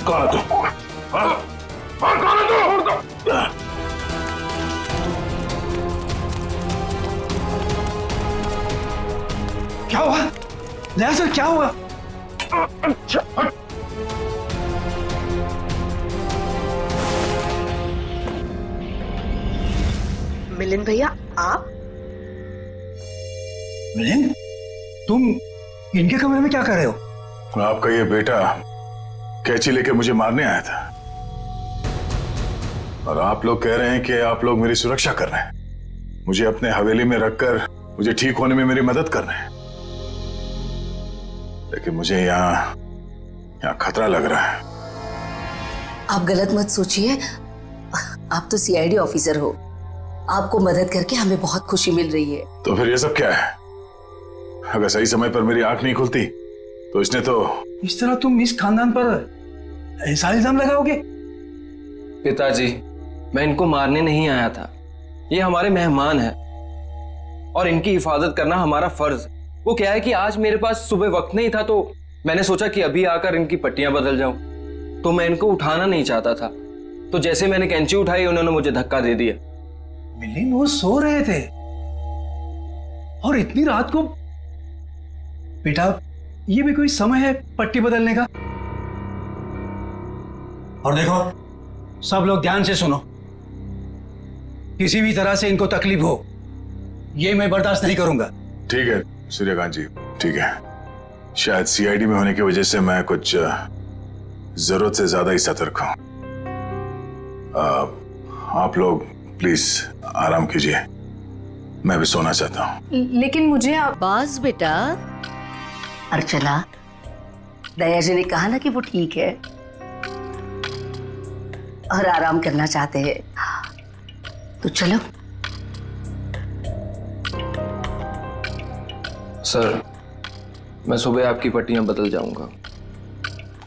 कौन है तू? हाँ? कौन है तू? क्या हुआ लया सर, क्या हुआ? अच्छा मिलिंद भैया, आप? मिलिंद, तुम इनके कमरे में क्या कर रहे हो? आपका ये बेटा कैंची लेके मुझे मारने आया था और आप लोग कह रहे हैं कि आप लोग मेरी सुरक्षा कर रहे हैं, मुझे अपने हवेली में रखकर मुझे ठीक होने में मेरी मदद कर रहे हैं। लेकिन मुझे यहाँ खतरा लग रहा है। आप गलत मत सोचिए, आप तो सीआईडी ऑफिसर हो, आपको मदद करके हमें बहुत खुशी मिल रही है। तो फिर ये सब क्या है? अगर सही समय पर मेरी आंख नहीं खुलती तो इसने तो... इस तरह तुम इस खानदान पर ऐसा इल्जाम लगाओगे? पिताजी, मैं इनको मारने नहीं आया था, ये हमारे मेहमान हैं और इनकी हिफाजत करना हमारा फर्ज है। वो क्या है कि आज मेरे पास सुबह वक्त नहीं था तो मैंने सोचा कि अभी आकर इनकी पट्टियां बदल जाऊं, तो मैं इनको उठाना नहीं चाहता था, तो जैसे मैंने कैंची उठाई उन्होंने मुझे धक्का दे दिया। मिलिंद, वो सो रहे थे और इतनी रात को? बेटा, ये भी कोई समय है पट्टी बदलने का? और देखो, सब लोग ध्यान से सुनो, किसी भी तरह से इनको तकलीफ हो ये मैं बर्दाश्त नहीं करूंगा। ठीक है सूर्यकांत जी, ठीक है। शायद सीआईडी में होने की वजह से मैं कुछ जरूरत से ज्यादा ही सतर्क हूं। आप लोग प्लीज आराम कीजिए, मैं भी सोना चाहता हूं। लेकिन मुझे बाज बेटा, अर्चना, दया जी ने कहा ना कि वो ठीक है और आराम करना चाहते हैं, तो चलो। सर, मैं सुबह आपकी पट्टियां बदल जाऊंगा।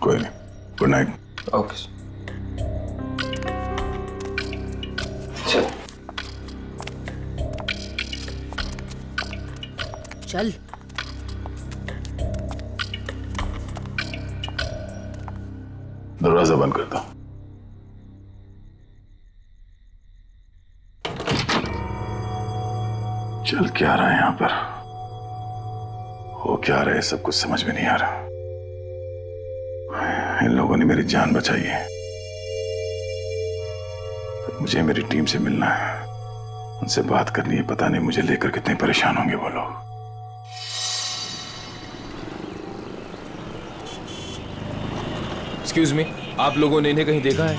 कोई नहीं, गुड नाइट। Okay sir. चल। दरवाजा बंद कर दो। चल क्या रहा है यहां पर, हो क्या रहा है, सब कुछ समझ में नहीं आ रहा। इन लोगों ने मेरी जान बचाई है, तो मुझे मेरी टीम से मिलना है, उनसे बात करनी है। पता नहीं मुझे लेकर कितने परेशान होंगे वो लोग। एक्सक्यूज मी, आप लोगों ने इन्हें कहीं देखा है?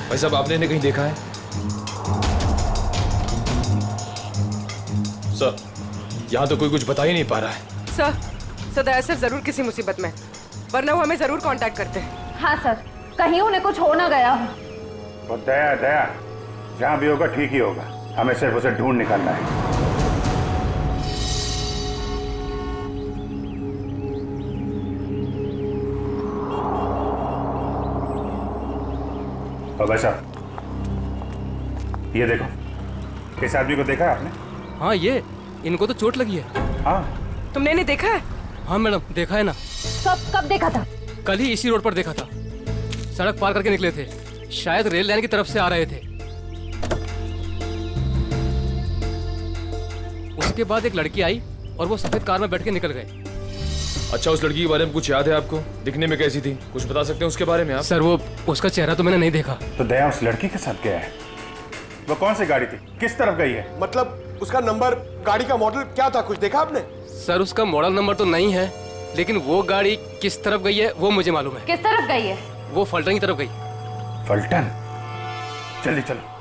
भाई साहब, आपने इन्हें कहीं देखा है? सर, यहां तो कोई कुछ बता ही नहीं पा रहा है। सर, दया सर जरूर किसी मुसीबत में, वरना वो हमें जरूर कांटेक्ट करते हैं। हाँ सर, कहीं उन्हें कुछ हो ना गया। और दया जहां भी होगा ठीक ही होगा, हमें सिर्फ उसे ढूंढ निकालना है। और भाई साहब, ये देखो, इस आदमी को देखा है आपने? हाँ, ये इनको तो चोट लगी है। हाँ, तुमने इन्हें देखा है? हाँ मैडम, देखा है ना। कब देखा था? कल ही इसी रोड पर देखा था, सड़क पार करके निकले थे, शायद रेल लाइन की तरफ से आ रहे थे। उसके बाद एक लड़की आई और वो सफेद कार में बैठ के निकल गए। अच्छा, उस लड़की के बारे में कुछ याद है आपको? दिखने में कैसी थी, कुछ बता सकते हैं उसके बारे में आप? सर, वो उसका चेहरा तो मैंने नहीं देखा। तो दया उस लड़की के साथ गया है? वो कौन सी गाड़ी थी, किस तरफ गई है? मतलब उसका नंबर, गाड़ी का मॉडल क्या था, कुछ देखा आपने? सर, उसका मॉडल नंबर तो नहीं है, लेकिन वो गाड़ी किस तरफ गई है वो मुझे मालूम है। किस तरफ गई है? वो फलटन की तरफ गई। फलटन? जल्दी चलो।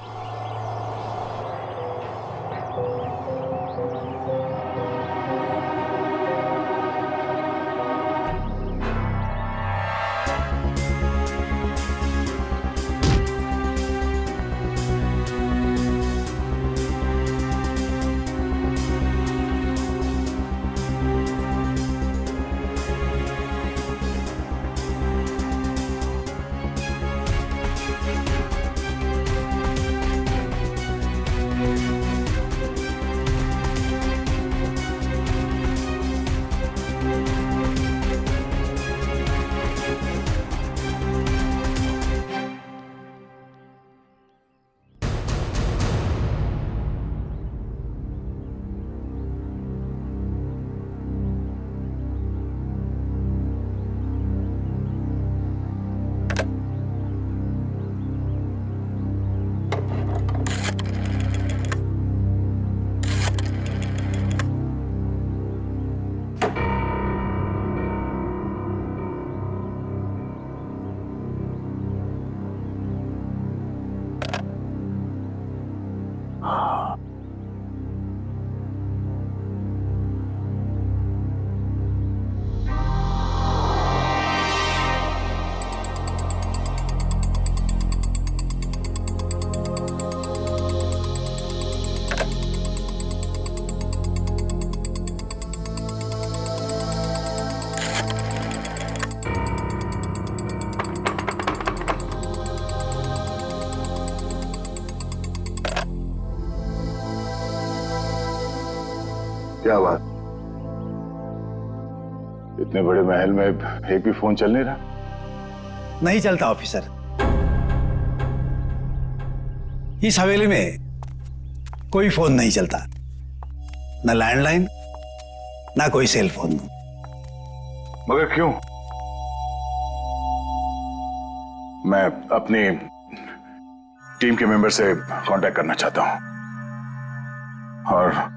क्या बात, इतने बड़े महल में एक भी फोन चल नहीं रहा? नहीं चलता ऑफिसर। इस हवेली में कोई फोन नहीं चलता, न लैंडलाइन ना कोई सेल फोन। मगर क्यों? मैं अपनी टीम के मेंबर से कांटेक्ट करना चाहता हूं और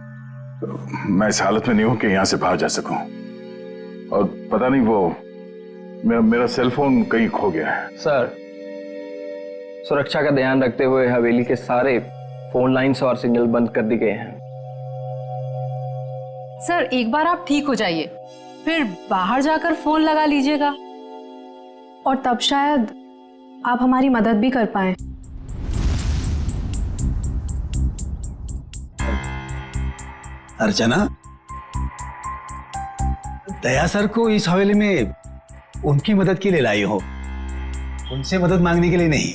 मैं इस हालत में नहीं हूं कि यहां से बाहर जा सकूं। और पता नहीं वो मेरा सेल फोन कहीं खो गया है। सर, सुरक्षा का ध्यान रखते हुए हवेली के सारे फोन लाइन्स और सिग्नल बंद कर दिए गए हैं। सर, एक बार आप ठीक हो जाइए, फिर बाहर जाकर फोन लगा लीजिएगा और तब शायद आप हमारी मदद भी कर पाएं। अर्चना, दया सर को इस हवेली में उनकी मदद के लिए लाई हो, उनसे मदद मांगने के लिए नहीं।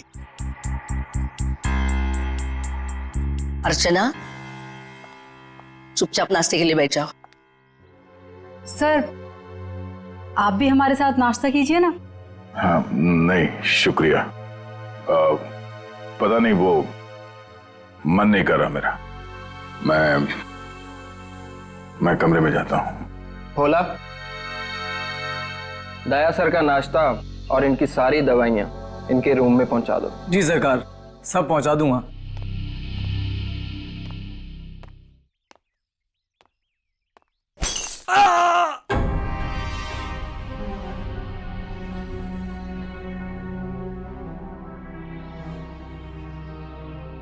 अर्चना, चुपचाप नाश्ते के लिए बैठ जाओ। सर, आप भी हमारे साथ नाश्ता कीजिए ना। हाँ, नहीं शुक्रिया। पता नहीं वो मन नहीं कर रहा मेरा। मैं कमरे में जाता हूँ। भोला, दया सर का नाश्ता और इनकी सारी दवाइयाँ इनके रूम में पहुंचा दो। जी सरकार, सब पहुंचा दूंगा।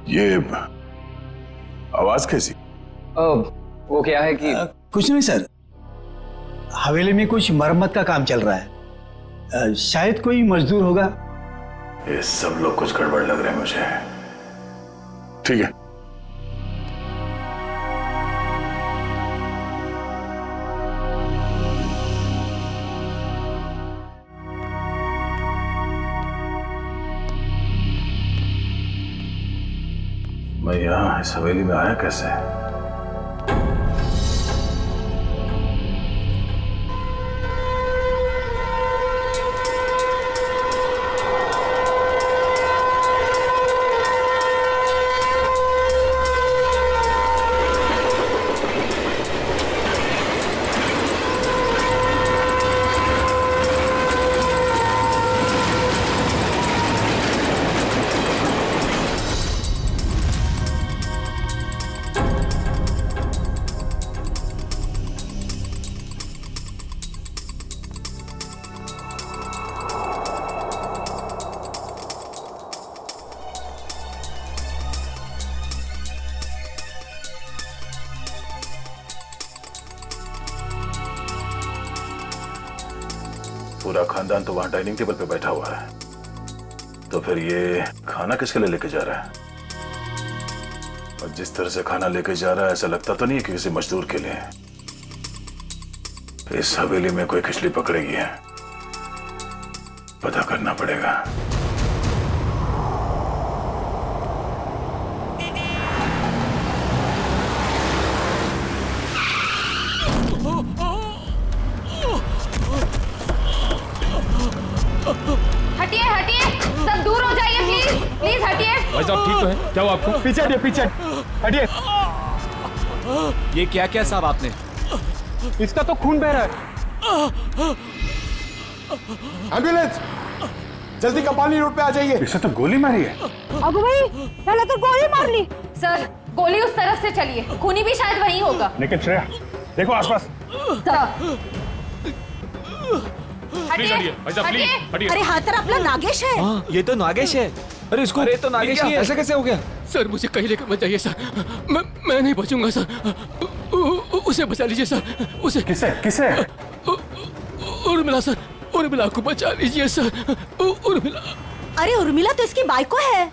ये आवाज कैसी? वो क्या है कि कुछ नहीं सर, हवेली में कुछ मरम्मत का काम चल रहा है, शायद कोई मजदूर होगा। ये सब लोग कुछ गड़बड़ लग रहे हैं मुझे। ठीक है, मैं यहां इस हवेली में आया कैसे? पूरा खानदान तो वहां डाइनिंग टेबल पे बैठा हुआ है, तो फिर ये खाना किसके लिए लेके जा रहा है? और जिस तरह से खाना लेके जा रहा है, ऐसा लगता तो नहीं है कि किसी मजदूर के लिए। इस हवेली में कोई खिचड़ी पकड़ेगी है, पता करना पड़ेगा। हटिए हटिए, सब दूर हो जाइए प्लीज, प्लीज हटिए। भाई साहब ठीक तो है? क्या हुआ आपको? पीछे हटिए, पीछे हटिए। ये क्या क्या साहब आपने? इसका तो खून बह रहा है। एम्बुलेंस, जल्दी कपाली रोड पे आ जाइए। इसे तो गोली मारी है। अबू भाई, पहले तो गोली मार ली। सर, गोली उस तरफ से चली है, खूनी भी शायद वहीं होगा। लेकिन श्रेया, देखो आसपास। प्लीज हटिए भाई साहब, प्लीज हटिए। अरे हाथ तरफ अपना नागेश है। हाँ, ये तो नागेश है। अरे इसको, अरे तो नागेश ही है। ऐसा कैसे हो गया? सर मुझे कहीं लेकर मत जाइए सर, मैं नहीं बचूंगा सर। उसे बचा लीजिए सर, उसे। किसे किसे? उर्मिला सर, उर्मिला को बचा लीजिए सर, उर्मिला। अरे उर्मिला तो इसकी बाइको है।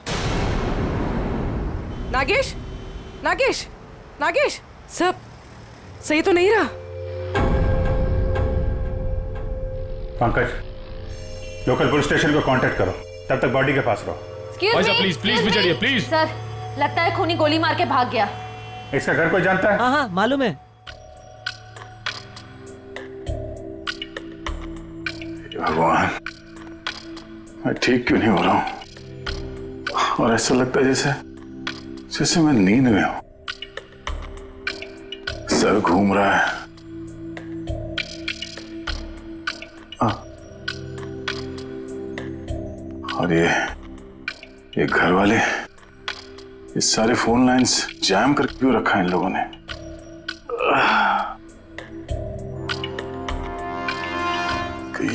नागेश, नागेश, नागेश, सब सही तो नहीं रहा? पंकज, लोकल पुलिस स्टेशन को कांटेक्ट करो, तब तक बॉडी के पास रहो। भाई साहब प्लीज प्लीज भी चढ़िए प्लीज। सर, लगता है खूनी गोली मार के भाग गया। इसका घर कोई जानता है? हाँ हाँ मालूम है। भगवान, मैं ठीक क्यों नहीं हो रहा हूं? और ऐसा लगता है जैसे जैसे मैं नींद में हूं। सर घूम रहा है। और ये घर वाले, ये सारे फोन लाइंस जैम करके क्यों रखा है इन लोगों ने?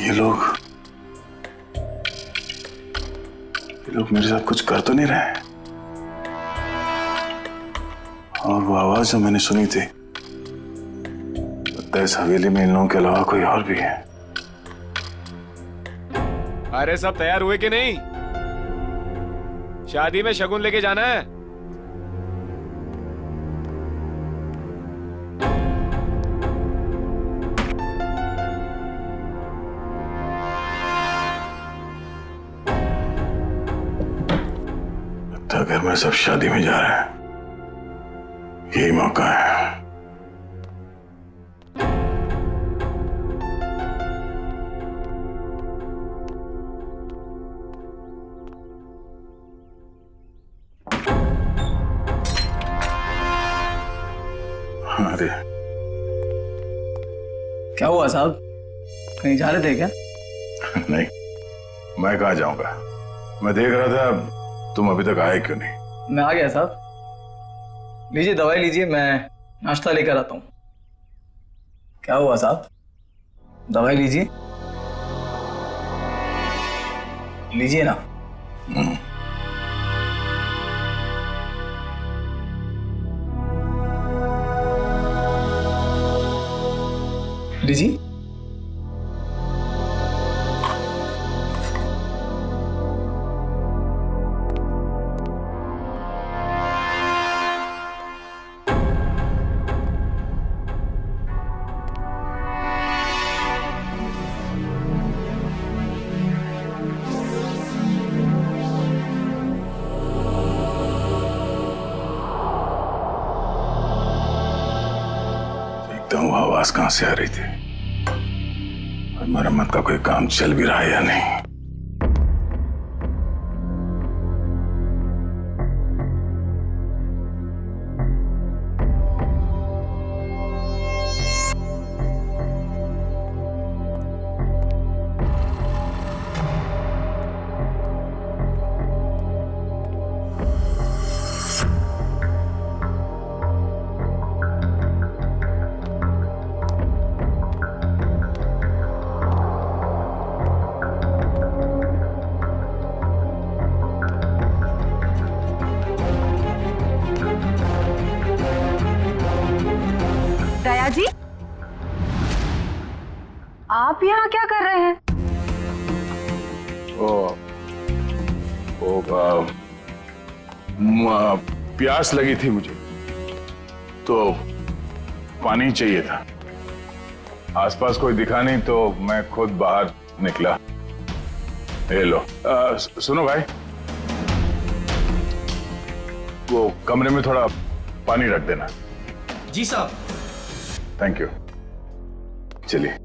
ये लोग मेरे साथ कुछ कर तो नहीं रहे? और वो आवाज जो मैंने सुनी थी, लगता है इस हवेली में इन लोगों के अलावा कोई और भी है। अरे सब तैयार हुए कि नहीं? शादी में शगुन लेके जाना है। लगता है घर में सब शादी में जा रहे हैं, यही मौका है। अरे क्या हुआ साहब, कहीं जा रहे थे क्या? नहीं, मैं कहाँ जाऊंगा। मैं देख रहा था तुम अभी तक आए क्यों नहीं। मैं आ गया साहब। लीजिए दवाई लीजिए, मैं नाश्ता लेकर आता हूँ। क्या हुआ साहब, दवाई लीजिए, लीजिए ना। लीजिए। वो आवाज कहां से आ रही थी और मरम्मत का कोई काम चल भी रहा है या नहीं। दया जी, आप यहाँ क्या कर रहे हैं? प्यास लगी थी मुझे तो पानी चाहिए था। आसपास कोई दिखा नहीं तो मैं खुद बाहर निकला। ये लो। सुनो भाई, वो कमरे में थोड़ा पानी रख देना। जी साहब। Thank you. चलिए।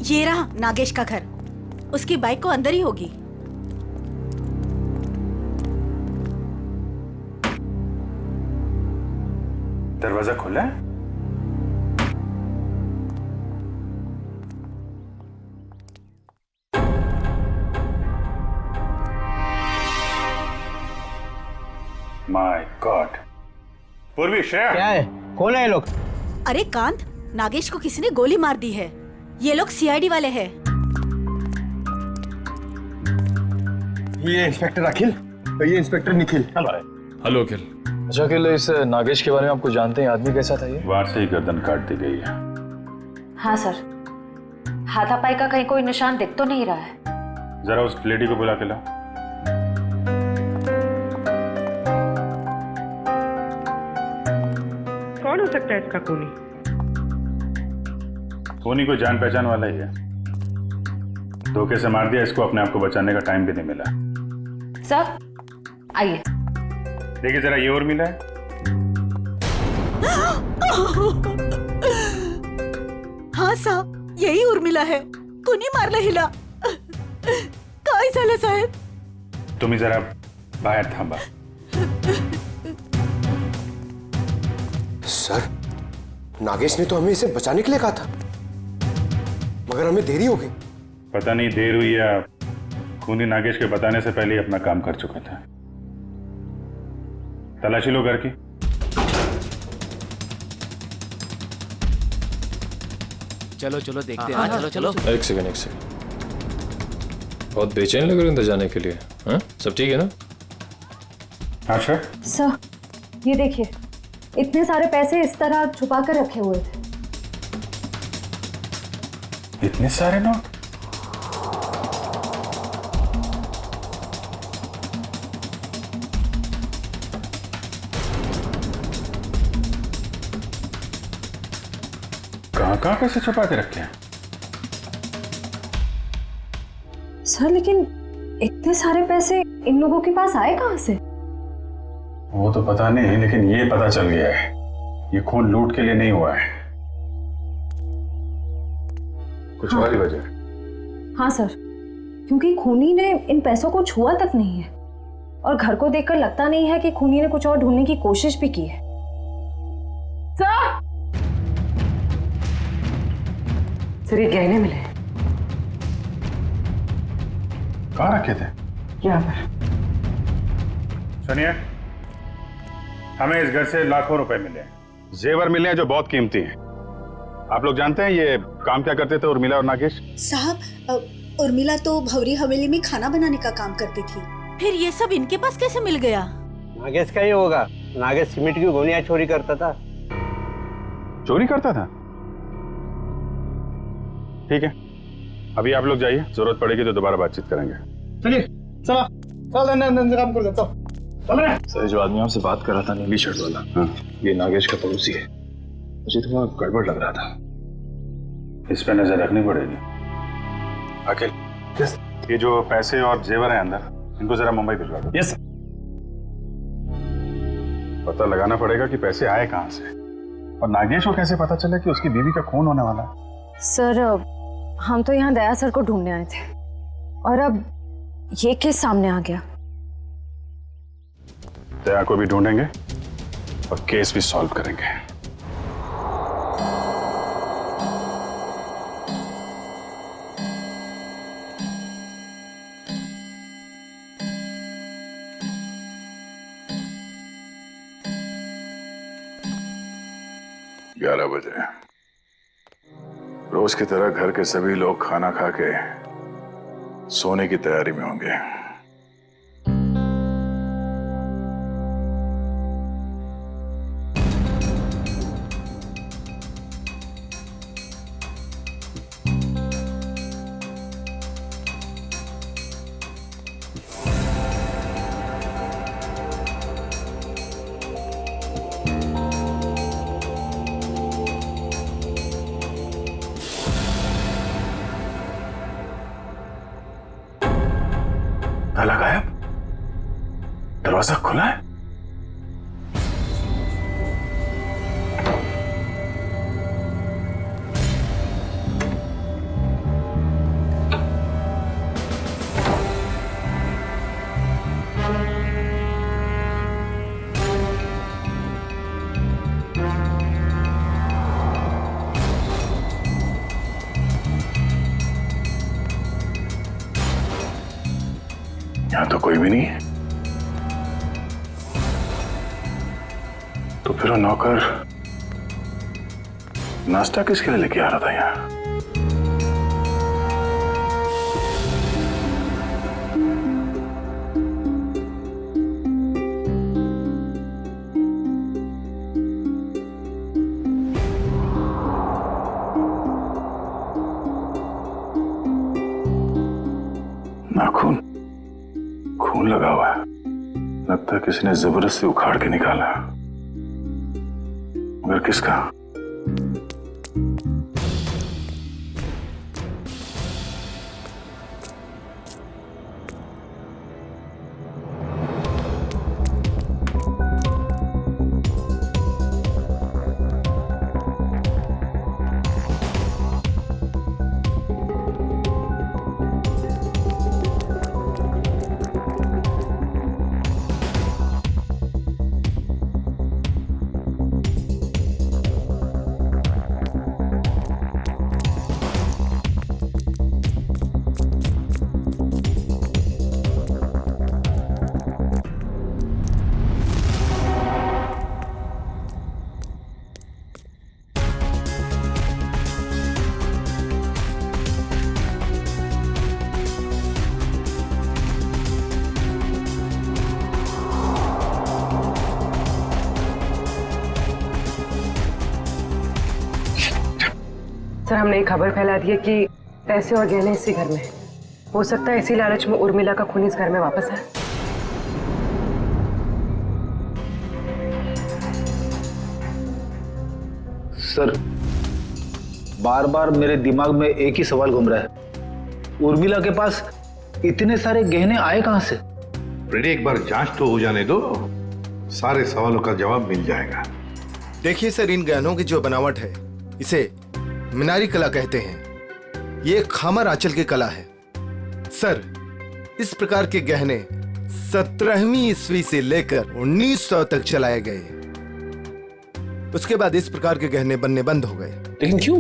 ये रहा नागेश का घर, उसकी बाइक को अंदर ही होगी। दरवाजा खुला है? My God. पूर्वी, श्रेया क्या है, कौन है ये लोग? अरे कांत, नागेश को किसी ने गोली मार दी है। ये लोग सीआईडी वाले हैं। ये इंस्पेक्टर अखिल, ये इंस्पेक्टर निखिल। हेलो अखिल। अच्छा अकेले इस नागेश के बारे में आपको जानते हैं, आदमी कैसा था ये? वार से ही गर्दन काट दी गई है। हाँ सर, हाथापाई का कहीं कोई निशान दिख तो नहीं रहा है। जरा उस लेडी को बुला के लाओ। कौन हो सकता है इसका खूनी? खूनी कोई जान पहचान वाला ही है। धोखे से मार दिया इसको, अपने आप को बचाने का टाइम भी नहीं मिला। सर आइए। देखिए जरा, ये और मिला है। हाँ साहब, यही उर्मिला है, कुणी मारला हिला। काय झालं साहेब? तुम्ही जरा बाहर थांबा। सर, नागेश ने तो हमें इसे बचाने के लिए कहा था, मगर हमें देरी हो गई। पता नहीं देर हुई या खूनी नागेश के बताने से पहले ही अपना काम कर चुका था। तलाशी लो घर की। चलो चलो देखते हैं। चलो चलो। एक सेकंड। बहुत बेचैन लग रहे हैं अंदर जाने के लिए। हाँ, सब ठीक है ना? हाँ सर। सर ये देखिए, इतने सारे पैसे इस तरह छुपा कर रखे हुए थे। इतने सारे नोट? कहाँ पैसे छुपा के रखे हैं? सर लेकिन इतने सारे पैसे इन लोगों के पास आए कहाँ से? वो तो पता नहीं, लेकिन ये पता चल गया है ये खून लूट के लिए नहीं हुआ है, कुछ और ही वजह। हाँ सर, क्योंकि खूनी ने इन पैसों को छुआ तक नहीं है और घर को देखकर लगता नहीं है कि खूनी ने कुछ और ढूंढने की कोशिश भी की है। सर ये गहने मिले। कहाँ रखे थे? यहाँ पर। सुनिए, हमें इस घर से लाखों रुपए मिले हैं, जेवर मिले हैं जो बहुत कीमती हैं। आप लोग जानते हैं ये काम क्या करते थे उर्मिला और नागेश? साहब, उर्मिला तो भवरी हवेली में खाना बनाने का काम करती थी। फिर ये सब इनके पास कैसे मिल गया? नागेश का ही होगा। नागेश सीमेंट की गोनियां चोरी करता था। चोरी करता था? ठीक है, अभी आप लोग जाइए, जरूरत पड़ेगी तो दोबारा बातचीत करेंगे। चलिए चला, चल काम कर देता हूँ। सर जो आदमी आपसे बात कर रहा था, नीली शर्ट वाला, ये नागेश का पड़ोसी है। मुझे थोड़ा गड़बड़ लग रहा था। इस पे नजर रखनी पड़ेगी। अखिल, ये जो पैसे और जेवर है अंदर, इनको जरा मुंबई भिजवा दो। यस। पता लगाना पड़ेगा कि पैसे आए कहाँ से, और नागेश को कैसे पता चले कि उसकी बीवी का खून होने वाला है। सर हम तो यहाँ दया सर को ढूंढने आए थे और अब ये केस सामने आ गया। दया को भी ढूंढेंगे और केस भी सॉल्व करेंगे। ग्यारह बजे रोज की तरह घर के सभी लोग खाना खा के सोने की तैयारी में होंगे। ताला गायब, दरवाजा खुला है। यहां तो कोई भी नहीं है। तो फिर वो नौकर नाश्ता किसके लिए लेके आ रहा था यहाँ? किसी ने जबरदस्ती उखाड़ के निकाला, मगर किसका? सर, हमने ये खबर फैला दी है कि पैसे और गहने इसी घर में हैं। हो सकता है इसी लालच में उर्मिला का खून इस घर में वापस आए। सर, बार बार मेरे दिमाग में एक ही सवाल घूम रहा है, उर्मिला के पास इतने सारे गहने आए कहां से? फ्रेडी, एक बार जांच तो हो जाने दो, सारे सवालों का जवाब मिल जाएगा। देखिए सर, इन गहनों की जो बनावट है इसे मीनारी कला कहते हैं। ये खामर आंचल की कला है। सर, इस प्रकार के गहने 17वीं ईस्वी से लेकर 1900 तक चलाए गए। उसके बाद इस प्रकार के गहने बनने बंद हो गए। लेकिन क्यों?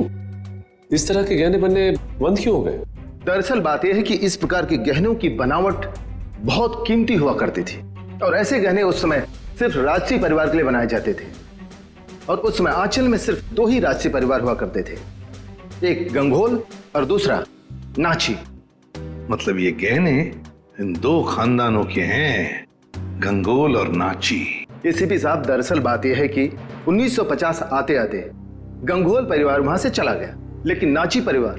इस तरह के गहने बनने बंद क्यों हो गए? दरअसल बात यह है कि इस प्रकार के गहनों की बनावट बहुत कीमती हुआ करती थी और ऐसे गहने उस समय सिर्फ राजसी परिवार के लिए बनाए जाते थे। और उस समय आंचल में सिर्फ 2 ही राजसी परिवार हुआ करते थे, एक गंगोल और दूसरा नाची। मतलब ये गहने इन 2 खानदानों के हैं, गंगोल और नाची। एसीपी साहब, दरअसल बात यह है कि 1950 आते आते गंगोल परिवार वहां से चला गया, लेकिन नाची परिवार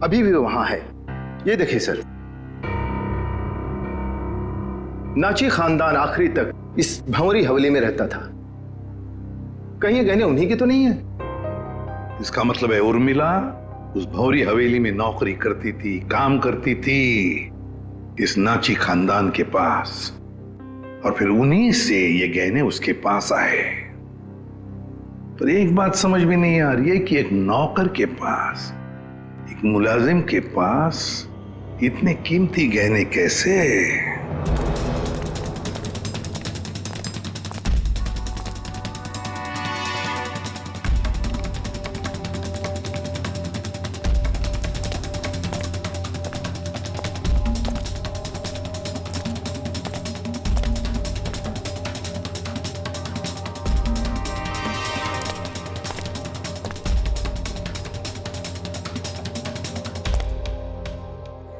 अभी भी वहां है। ये देखिए सर, नाची खानदान आखिरी तक इस भंवरी हवेली में रहता था। कहीं ये गहने उन्हीं के तो नहीं है? इसका मतलब है उर्मिला उस भौरी हवेली में नौकरी करती थी, काम करती थी इस नाची खानदान के पास, और फिर उन्हीं से ये गहने उसके पास आए। पर एक बात समझ में नहीं आ रही है कि एक नौकर के पास, एक मुलाजिम के पास इतने कीमती गहने कैसे?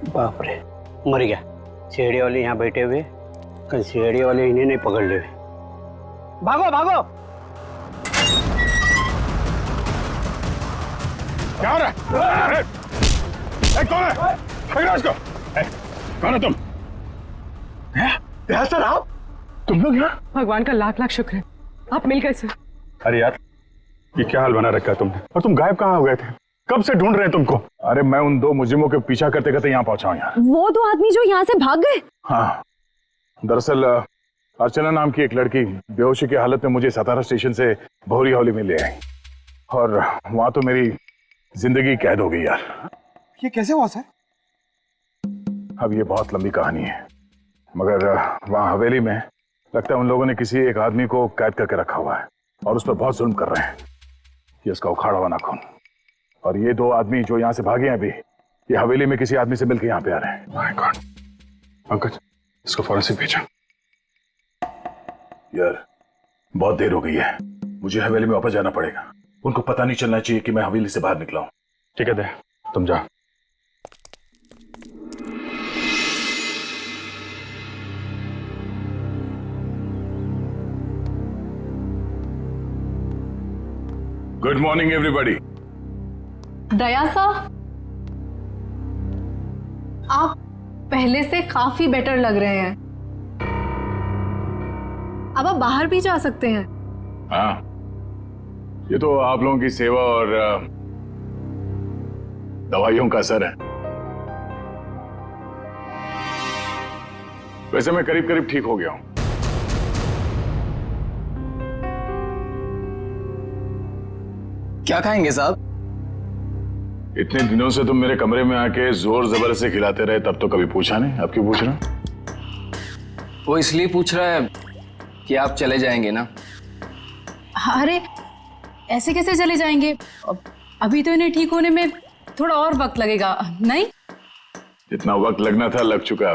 बाप रे, मर गया। सीढ़ी वाले यहाँ बैठे हुए, कल सीढ़ी वाले इन्हें नहीं पकड़ ले। भागो भागो! क्या हो रहा है? कौन है? पकड़ो इसको! कौन है तुम? सर, आप? तुम लोग यहाँ? भगवान का लाख लाख शुक्र है, आप मिल गए सर। अरे यार, ये क्या हाल बना रखा है तुमने? और तुम गायब कहाँ हो गए थे? कब से ढूंढ रहे हैं तुमको? अरे मैं उन 2 मुजरिमों के पीछा करते करते यहाँ पहुंचा हूँ यार। वो 2 आदमी जो यहाँ से भाग गए? हाँ, दरअसल अर्चना नाम की एक लड़की बेहोशी की हालत में मुझे सतारा स्टेशन से भौरी हवेली में ले आई, और वहां तो मेरी जिंदगी कैद हो गई यार। ये कैसे हुआ सर? अब ये बहुत लंबी कहानी है, मगर वहां हवेली में लगता है उन लोगों ने किसी एक आदमी को कैद करके रखा हुआ है और उस पर बहुत जुल्म कर रहे हैं। ये उसका उखाड़ा हुआ नाखून, और ये 2 आदमी जो यहाँ से भागे हैं अभी, ये हवेली में किसी आदमी से मिलकर यहाँ पे आ रहे हैं। My God! पंकज, इसको फॉरेंसिक भेजा। यार, बहुत देर हो गई है, मुझे हवेली में वापस जाना पड़ेगा। उनको पता नहीं चलना चाहिए कि मैं हवेली से बाहर निकला हूं। ठीक है दे, तुम जा। Good morning everybody. दया साहब, आप पहले से काफी बेटर लग रहे हैं। अब आप बाहर भी जा सकते हैं। हाँ, ये तो आप लोगों की सेवा और दवाइयों का असर है। वैसे मैं करीब करीब ठीक हो गया हूं। क्या खाएंगे साहब? इतने दिनों से तुम मेरे कमरे में आके जोर जबर से खिलाते रहे, तब तो कभी पूछा नहीं, अब क्यों पूछ रहे हो? वो इसलिए पूछ रहा है कि आप चले जाएंगे ना। अरे ऐसे कैसे चले जाएंगे? अभी तो इन्हें ठीक होने में थोड़ा और वक्त लगेगा, नहीं? जितना वक्त लगना था लग चुका।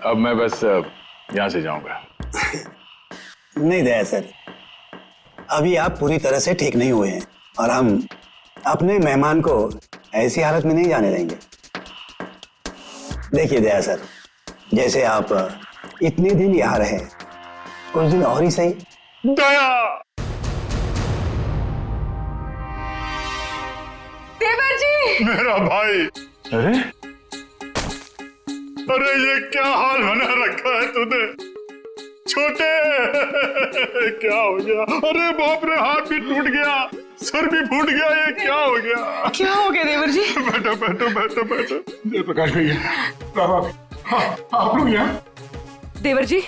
अब मैं बस यहां से जाऊंगा। नहीं दया सर, अभी आप पूरी तरह से ठीक नहीं हुए हैं और हम अपने मेहमान को ऐसी हालत में नहीं जाने देंगे। देखिए दया सर, जैसे आप इतने दिन यहाँ रहे, कुछ दिन और ही सही। दया! देवर जी! मेरा भाई! अरे अरे ये क्या हाल बना रखा है तूने? छोटे! क्या हो गया? अरे बाप रे, हाथ भी टूट गया, सर भी फूट गया, ये क्या हो गया? क्या हो गया देवर जी? बैठो बैठो बैठो बैठो। जयप्रकाश भैया, आप लोग यहाँ? देवर जी,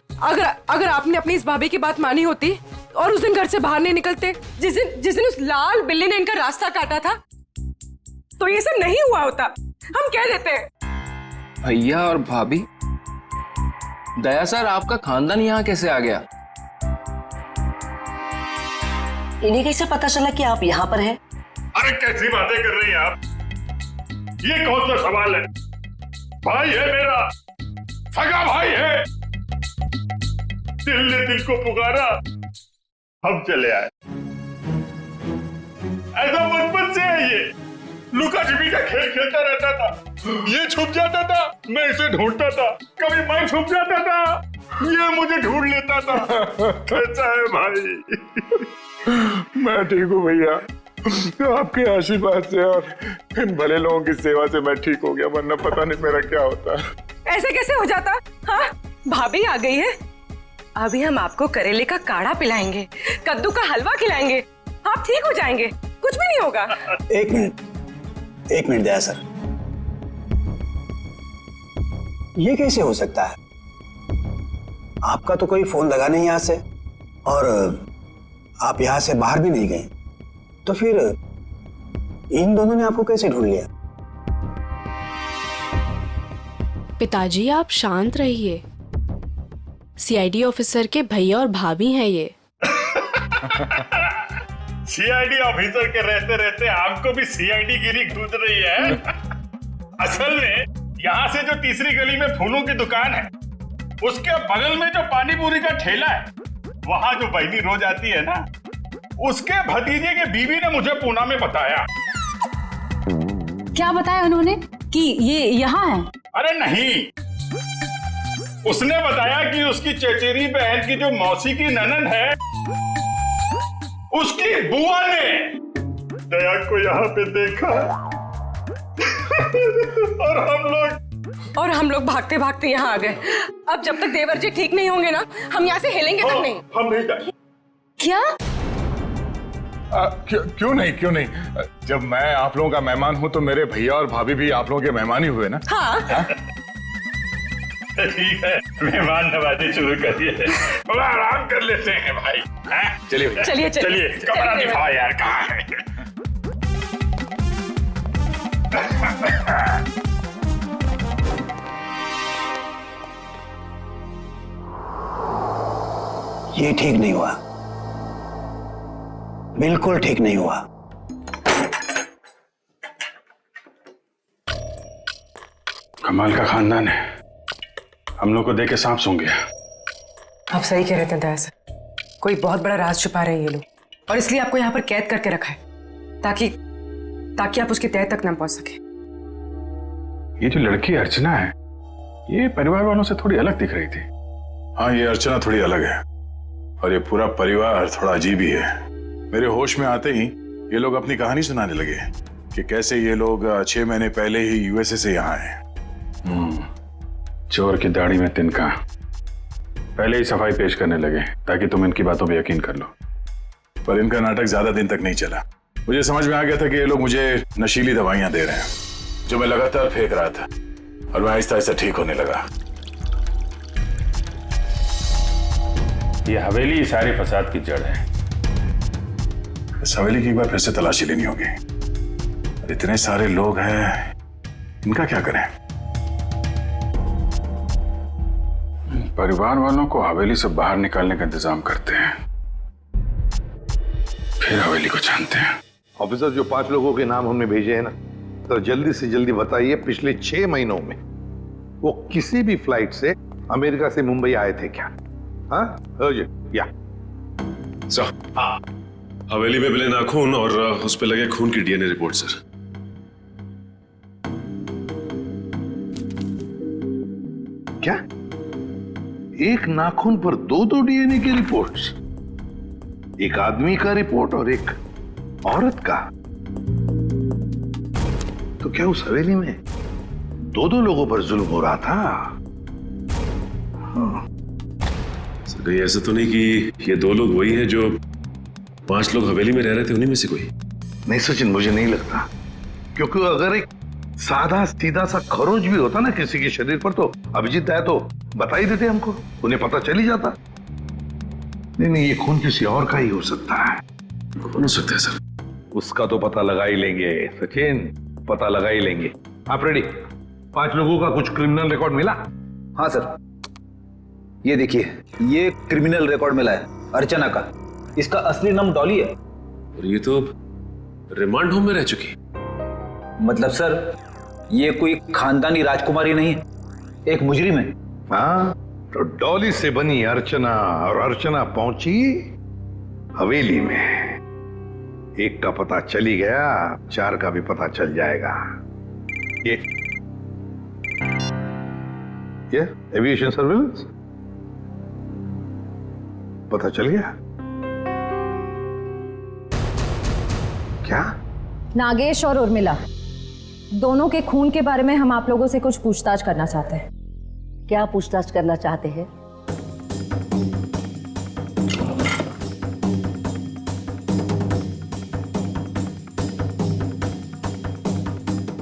अगर आपने अपनी इस भाभी की बात मानी होती और उस दिन घर से बाहर नहीं निकलते, जिस दिन उस लाल बिल्ली ने इनका रास्ता काटा था, तो ये सब नहीं हुआ होता। हम कह देते हैं। भैया और भाभी, दया सर आपका खानदान यहाँ कैसे आ गया? इन्हें कैसे पता चला कि आप यहाँ पर हैं? अरे कैसी बातें कर रही हैं आप? ये कौन सा सवाल है? भाई है मेरा, सगा भाई है। दिल ने दिल को पुकारा, हम चले आए। ऐसा बचपन से है ये। लुका छिपी का खेल खेलता रहता था। ये छुप जाता था, मैं इसे ढूंढता था। कभी मैं छुप जाता था, ये मुझे ढूंढ लेता था। कैसा है भाई? मैं ठीक हूँ भैया, आपके आशीर्वाद से और इन भले लोगों की सेवा से मैं ठीक हो गया, वरना पता नहीं मेरा क्या होता। ऐसे कैसे हो जाता? हाँ, भाभी आ गई है। अभी हम आपको करेले का काढ़ा पिलाएंगे, कद्दू का हलवा खिलाएंगे, आप ठीक हो जाएंगे, कुछ भी नहीं होगा। एक मिनट दया सर, ये कैसे हो सकता है? आपका तो कोई फोन लगा नहीं यहाँ से और आप यहाँ से बाहर भी नहीं गए, तो फिर इन दोनों ने आपको कैसे ढूंढ लिया? पिताजी आप शांत रहिए, सीआईडी ऑफिसर के भैया और भाभी हैं ये। सीआईडी ऑफिसर के रहते रहते आपको भी सीआईडी गिरी घूस रही है। असल में यहाँ से जो तीसरी गली में फूलों की दुकान है, उसके बगल में जो पानी पूरी का ठेला है, वहाँ जो बहनी रोज आती है ना, उसके भतीजे के बीवी ने मुझे पूना में बताया। क्या बताया उन्होंने कि ये यहाँ है? अरे नहीं, उसने बताया कि उसकी चचेरी बहन की जो मौसी की ननद है, उसकी बुआ ने दया को यहाँ पे देखा। और हम लोग भागते भागते यहाँ आ गए। अब जब तक देवर जी ठीक नहीं होंगे ना, हम यहाँ से हिलेंगे तक नहीं। हम नहीं जाएंगे। क्या? क्यों नहीं? जब मैं आप लोगों का मेहमान हूँ तो मेरे भैया और भाभी भी आप लोगों के मेहमान ही हुए ना। हाँ। ठीक है, मेहमान नवाजी शुरू करिए। थोड़ा आराम कर लेते हैं भाई। चलिए चलिए, कमरा दिखाओ यार, कहाँ है? ये ठीक नहीं हुआ, बिल्कुल ठीक नहीं हुआ। कमाल का खानदान है, हम लोग को देख के सांप सूंघ गया। आप सही कह रहे थे दया सर, कोई बहुत बड़ा राज छुपा रहे हैं ये लोग, और इसलिए आपको यहाँ पर कैद करके रखा है, ताकि आप उसकी तह तक ना पहुंच सके। ये जो लड़की अर्चना है, ये परिवार वालों से थोड़ी अलग दिख रही थी। हाँ, ये अर्चना थोड़ी अलग है और ये पूरा परिवार थोड़ा अजीब ही है। मेरे होश में आते ही ये लोग अपनी कहानी सुनाने लगे कि कैसे ये लोग 6 महीने पहले ही यूएसए से यहाँ आए। चोर की दाढ़ी में तिनका, पहले ही सफाई पेश करने लगे ताकि तुम इनकी बातों पे यकीन कर लो। पर इनका नाटक ज्यादा दिन तक नहीं चला। मुझे समझ में आ गया था कि ये लोग मुझे नशीली दवाइयां दे रहे हैं जो मैं लगातार फेंक रहा था, और मैं आहिस्ता आहिस्ता ठीक होने लगा। ये हवेली सारे फसाद की जड़ है। इस हवेली की एक बार फिर से तलाशी लेनी होगी। इतने सारे लोग हैं, इनका क्या करें? परिवार वालों को हवेली से बाहर निकालने का इंतजाम करते हैं, फिर हवेली को छानते हैं। ऑफिसर, जो 5 लोगों के नाम हमने भेजे हैं ना, तो जल्दी से जल्दी बताइए पिछले 6 महीनों में वो किसी भी फ्लाइट से अमेरिका से मुंबई आए थे क्या? हाँ या सर, हवेली में मिले नाखून और उस पे लगे खून की डीएनए रिपोर्ट सर। क्या? एक नाखून पर 2 डीएनए की रिपोर्ट्स? एक आदमी का रिपोर्ट और एक औरत का? तो क्या उस हवेली में 2 लोगों पर जुल्म हो रहा था? हाँ। कहीं ऐसा तो नहीं कि ये 2 लोग वही हैं जो 5 लोग हवेली में रह रहे थे, उन्हीं में से कोई? नहीं सचिन, मुझे नहीं लगता, क्योंकि अगर एक सादा सीधा सा खरोंच भी होता ना किसी के शरीर पर, तो अभिजीत आया तो बता ही देते हमको, उन्हें पता चल ही जाता। नहीं, ये खून किसी और का ही हो सकता है। कौन हो सकता है सर? उसका तो पता लगा ही लेंगे सचिन, पता लगा ही लेंगे। आप रेडी? 5 लोगों का कुछ क्रिमिनल रिकॉर्ड मिला? हाँ सर, ये देखिए, ये क्रिमिनल रिकॉर्ड मिला है अर्चना का। इसका असली नाम डॉली है। और ये तो रिमांड होम में रह चुकी। मतलब सर, ये कोई खानदानी राजकुमारी नहीं है, एक मुजरिम है। हाँ, तो डॉली से बनी अर्चना, और अर्चना पहुंची हवेली में। एक का पता चल ही गया, 4 का भी पता चल जाएगा। ये एविएशन सर्विलेंस पता चल गया क्या? नागेश और उर्मिला दोनों के खून के बारे में हम आप लोगों से कुछ पूछताछ करना चाहते हैं। क्या पूछताछ करना चाहते हैं?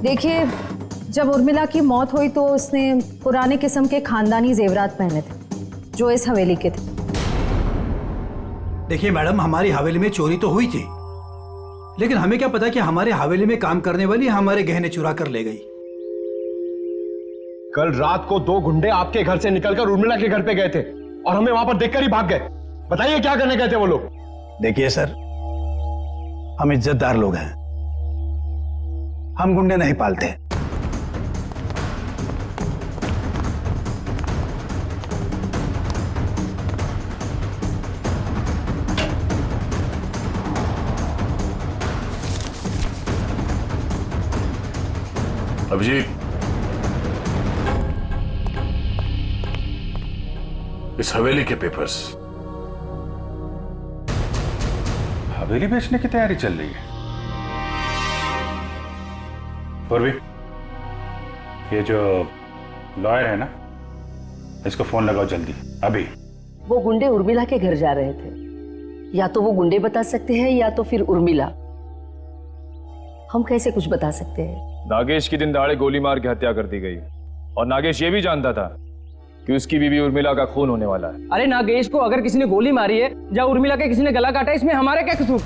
देखिए, जब उर्मिला की मौत हुई तो उसने पुराने किस्म के खानदानी जेवरात पहने थे जो इस हवेली के थे। देखिए मैडम, हमारी हवेली में चोरी तो हुई थी, लेकिन हमें क्या पता कि हमारे हवेली में काम करने वाली हमारे गहने चुरा कर ले गई। कल रात को 2 गुंडे आपके घर से निकलकर उर्मिला के घर पे गए थे और हमें वहां पर देखकर ही भाग गए। बताइए क्या करने गए थे वो लोग? देखिए सर, हम इज्जतदार लोग हैं, हम गुंडे नहीं पालते। अभिजीत, इस हवेली के पेपर्स। हवेली बेचने की तैयारी चल रही है। पूर्वी, ये जो लॉयर है ना, इसको फोन लगाओ जल्दी, अभी। वो गुंडे उर्मिला के घर जा रहे थे। या तो वो गुंडे बता सकते हैं या तो फिर उर्मिला। हम कैसे कुछ बता सकते हैं? नागेश की दिन दहाड़े गोली मार के हत्या कर दी गई, और नागेश ये भी जानता था कि उसकी बीवी उर्मिला का खून होने वाला है। अरे नागेश को अगर किसी ने गोली मारी है या उर्मिला के किसी ने गला काटा, इसमें हमारा क्या कसूर?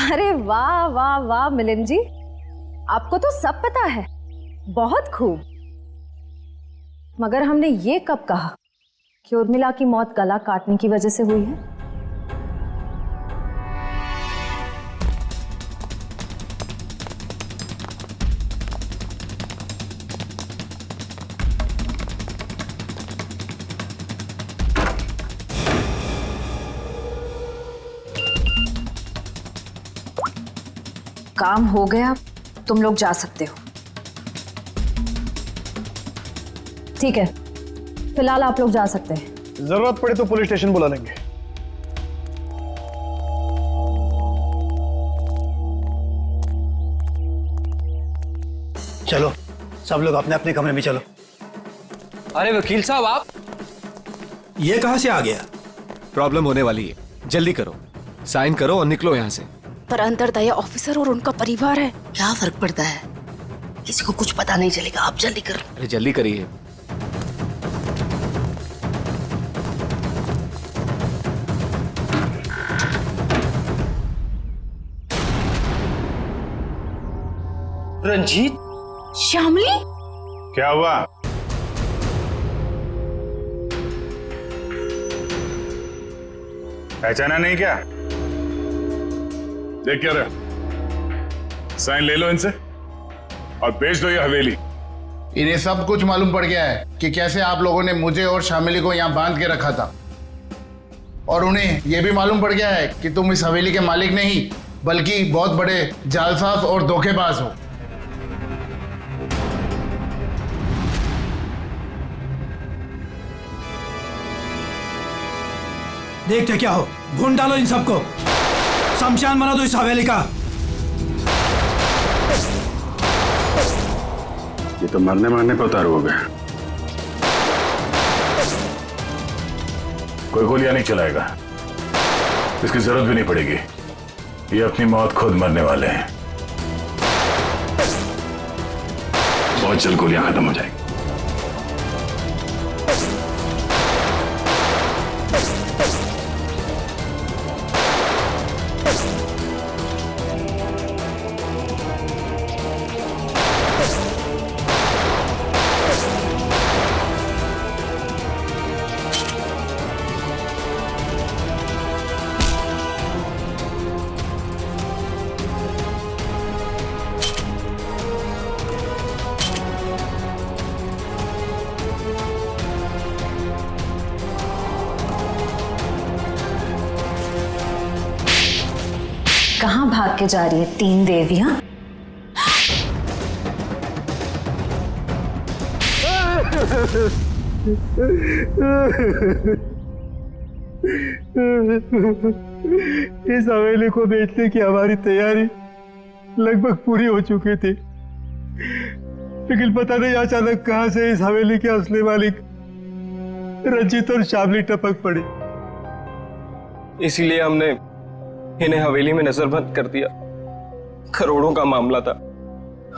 अरे वाह वाह वाह मिलिंद जी, आपको तो सब पता है, बहुत खूब। मगर हमने ये कब कहा कि उर्मिला की मौत गला काटने की वजह से हुई है? काम हो गया, तुम लोग जा सकते हो। ठीक है, फिलहाल आप लोग जा सकते हैं। जरूरत पड़े तो पुलिस स्टेशन बुला लेंगे। चलो सब लोग अपने अपने कमरे में चलो। अरे वकील साहब, ये कहां से आ गया? प्रॉब्लम होने वाली है, जल्दी करो, साइन करो और निकलो यहाँ से। पर अंदर दया ऑफिसर और उनका परिवार है। क्या फर्क पड़ता है, किसी को कुछ पता नहीं चलेगा। आप जल्दी करो। अरे जल्दी करिए। रंजीत, श्यामली, क्या हुआ? पहचाना नहीं क्या? देख क्या रहा, साइन ले लो इनसे और बेच दो ये हवेली। इन्हें सब कुछ मालूम पड़ गया है कि कैसे आप लोगों ने मुझे और शामिली को यहाँ बांध के रखा था, और उन्हें यह भी मालूम पड़ गया है कि तुम इस हवेली के मालिक नहीं बल्कि बहुत बड़े जालसाज और धोखेबाज हो। देखते क्या हो, भून डालो इन सबको, शमशान बना दो इस हवेली का। ये तो मरने मारने पे उतारू हो गया। कोई गोलियां नहीं चलाएगा, इसकी जरूरत भी नहीं पड़ेगी। ये अपनी मौत खुद मरने वाले हैं। बहुत जल्द गोलियां खत्म हो जाएगी। कहाँ भाग के जा रही है तीन देवियां? इस हवेली को बेचने की हमारी तैयारी लगभग पूरी हो चुकी थी, लेकिन पता नहीं अचानक कहां से इस हवेली के असली मालिक रंजीत और शामली टपक पड़ी। इसीलिए हमने इन्हें हवेली में नजरबंद कर दिया। करोड़ों का मामला था।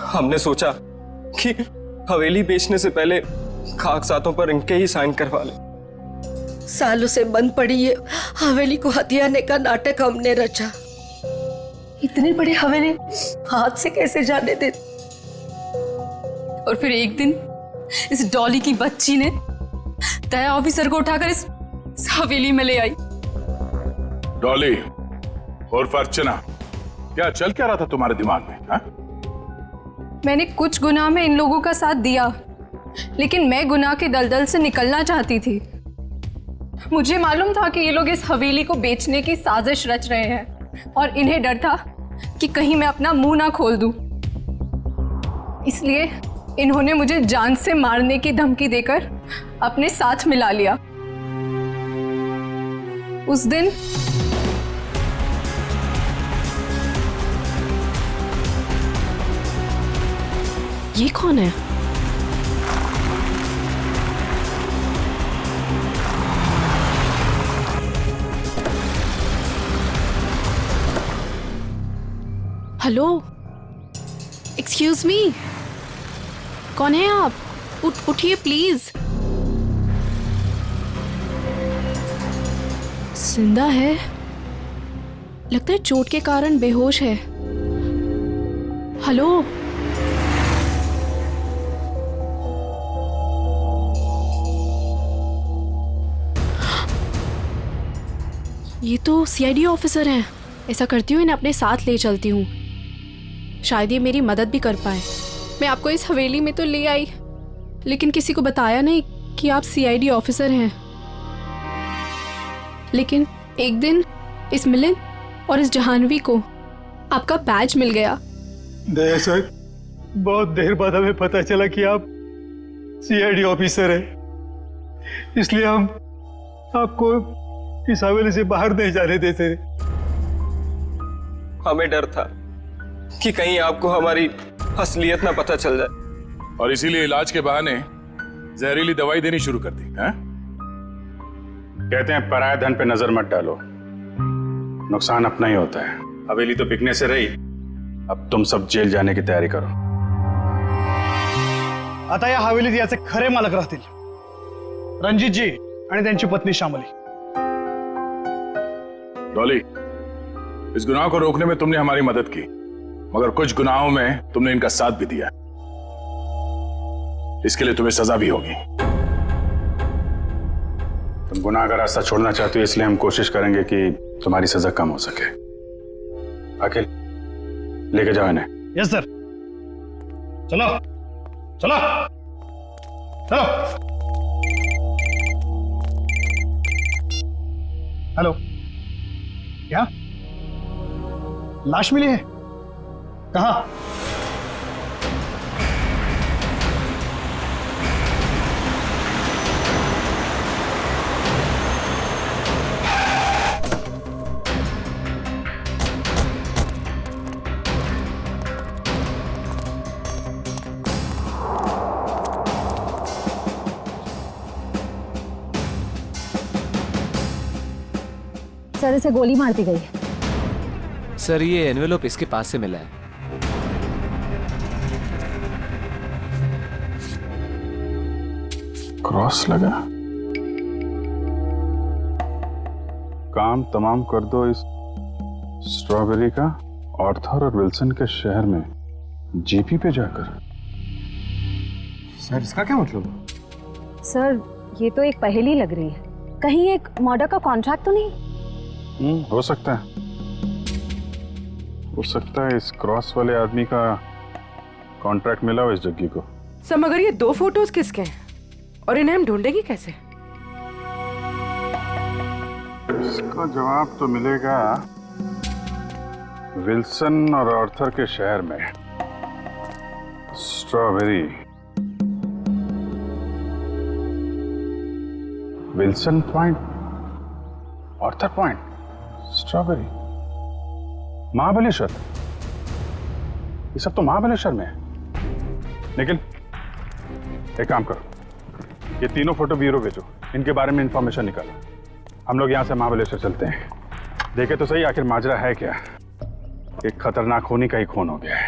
हमने सोचा कि हवेली बेचने से पहले कागजातों पर इनके ही साइन करवा ले। सालों से बंद पड़ी ये हवेली को हथियाने का नाटक हमने रचा। इतनी बड़ी हवेली हाथ से कैसे जाने दे। और फिर एक दिन इस डॉली की बच्ची ने दया ऑफिसर को उठाकर इस हवेली में ले आई। डॉली और अर्चना, क्या चल क्या रहा था तुम्हारे दिमाग में? हा? मैंने कुछ गुनाह में इन लोगों का साथ दिया, लेकिन मैं गुनाह के दलदल से निकलना चाहती थी। मुझे मालूम था कि ये लोग इस हवेली को बेचने की साजिश रच रहे हैं और इन्हें डर था कि कहीं मैं अपना मुंह ना खोल दूं। इसलिए इन्होंने मुझे जान से मारने की धमकी देकर अपने साथ मिला लिया। उस दिन ये कौन है? हेलो, एक्सक्यूज मी, कौन है आप? उठिए प्लीज। जिंदा है, लगता है चोट के कारण बेहोश है। हेलो, ये तो सीआईडी ऑफिसर हैं। ऐसा करती हूँ, इन्हें अपने साथ ले चलती हूँ, शायद ये मेरी मदद भी कर पाए। मैं आपको इस हवेली में तो ले आई, लेकिन किसी को बताया नहीं कि आप सीआईडी ऑफिसर हैं। लेकिन एक दिन इस मिलिंद और इस जहानवी को आपका बैज मिल गया। दया सर, बहुत देर बाद हमें पता चला कि आप सीआईडी ऑफिसर हैं, इसलिए हम आपको इस हवेली से बाहर नहीं जाने देते। हमें डर था कि कहीं आपको हमारी असलियत ना पता चल जाए, और इसीलिए इलाज के बहाने जहरीली दवाई देनी शुरू कर दी। कहते हैं पराये धन पे नजर मत डालो, नुकसान अपना ही होता है। हवेली तो बिकने से रही, अब तुम सब जेल जाने की तयारी करो। आता या हवेलीत याचे खरे मालक राहतील रणजितजी आणि त्यांची पत्नी श्यामली। डॉली, इस गुनाह को रोकने में तुमने हमारी मदद की, मगर कुछ गुनाहों में तुमने इनका साथ भी दिया, इसके लिए तुम्हें सजा भी होगी। तुम गुनाह का रास्ता छोड़ना चाहते हो, इसलिए हम कोशिश करेंगे कि तुम्हारी सजा कम हो सके। अखिल, लेके जाओ इन्हें। Yes sir. चलो चलो चलो। हेलो, क्या लाश मिली है? कहाँ? सर, इसे गोली मार दी गई है। सर, ये एनवेलप इसके पास से मिला है। क्रॉस लगा। काम तमाम कर दो इस स्ट्रॉबेरी का आर्थर और विल्सन के शहर में जीपी पे जाकर। सर, इसका क्या मतलब? सर, ये तो एक पहेली लग रही है। कहीं एक मर्डर का कॉन्ट्रैक्ट तो नहीं? हो सकता है, हो सकता है इस क्रॉस वाले आदमी का कॉन्ट्रैक्ट मिला हो इस जग्गी को। सर, मगर ये 2 फोटोज किसके हैं और इन्हें हम ढूंढेंगे कैसे? इसका जवाब तो मिलेगा विल्सन और आर्थर के शहर में। Strawberry, Wilson point, Arthur point, strawberry, Mahabaleshwar. ये सब तो महाबलेश्वर में है। लेकिन एक काम करो, ये तीनों फोटो ब्यूरो भेजो, इनके बारे में इंफॉर्मेशन निकालो। हम लोग यहाँ से महाबलेश्वर चलते हैं, देखे तो सही आखिर माजरा है क्या। एक खतरनाक खूनी का ही खून हो गया है।